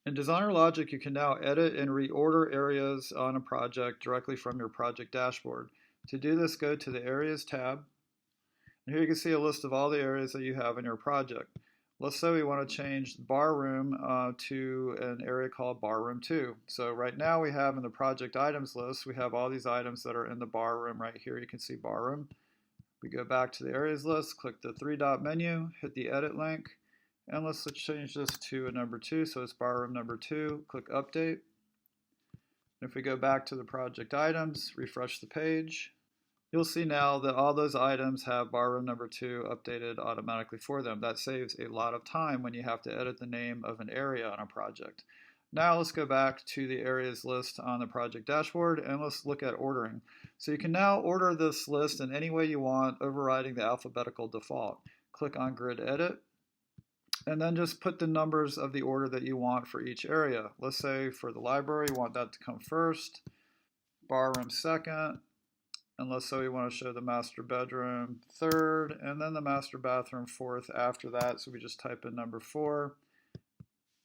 In DesignerLogic, you can now edit and reorder areas on a project directly from your project dashboard. To do this, go to the Areas tab, and here you can see a list of all the areas that you have in your project. Let's say we want to change bar room to an area called bar room 2. So right now we have in the project items list, we have all these items that are in the bar room right here. You can see bar room. We go back to the areas list, click the three-dot menu, hit the edit link, and let's change this to a number 2, so it's bar room number 2. Click update. If we go back to the project items, refresh the page, you'll see now that all those items have bar room number 2 updated automatically for them. That saves a lot of time when you have to edit the name of an area on a project. Now let's go back to the areas list on the project dashboard and let's look at ordering. So you can now order this list in any way you want, overriding the alphabetical default. Click on Grid Edit, and then just put the numbers of the order that you want for each area. Let's say for the library, you want that to come first, bar room second, and let's say we want to show the master bedroom third, and then the master bathroom fourth after that. So we just type in number 4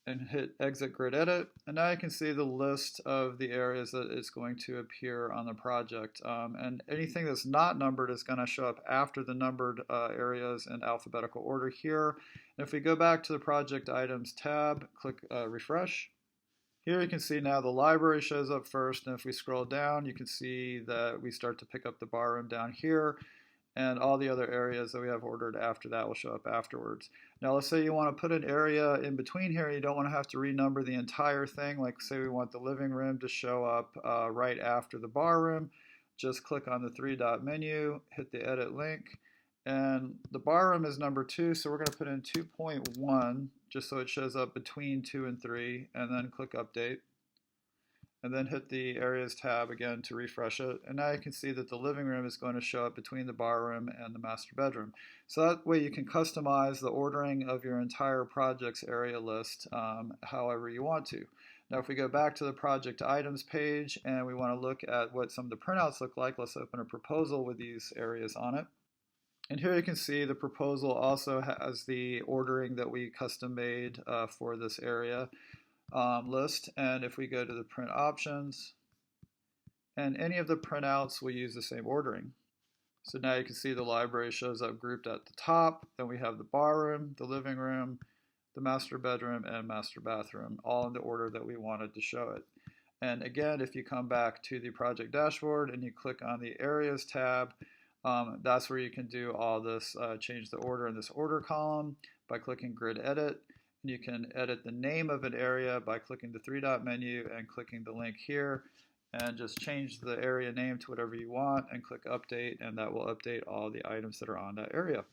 and hit exit grid edit. And now you can see the list of the areas that is going to appear on the project. And anything that's not numbered is going to show up after the numbered areas in alphabetical order here. And if we go back to the project items tab, click refresh. Here you can see now the library shows up first, and if we scroll down, you can see that we start to pick up the bar room down here, and all the other areas that we have ordered after that will show up afterwards. Now let's say you want to put an area in between here, you don't want to have to renumber the entire thing, like say we want the living room to show up right after the bar room. Just click on the three-dot menu, hit the edit link, and the bar room is number 2, so we're going to put in 2.1 just so it shows up between 2 and 3, and then click update. And then hit the areas tab again to refresh it. And now you can see that the living room is going to show up between the bar room and the master bedroom. So that way you can customize the ordering of your entire project's area list however you want to. Now if we go back to the project items page and we want to look at what some of the printouts look like, let's open a proposal with these areas on it. And here you can see the proposal also has the ordering that we custom made for this area list. And if we go to the print options, and any of the printouts will use the same ordering. So now you can see the library shows up grouped at the top. Then we have the bar room, the living room, the master bedroom, and master bathroom, all in the order that we wanted to show it. And again, if you come back to the project dashboard and you click on the areas tab, that's where you can do all this, change the order in this order column by clicking grid edit. And you can edit the name of an area by clicking the three-dot menu and clicking the link here, and just change the area name to whatever you want and click update, and that will update all the items that are on that area.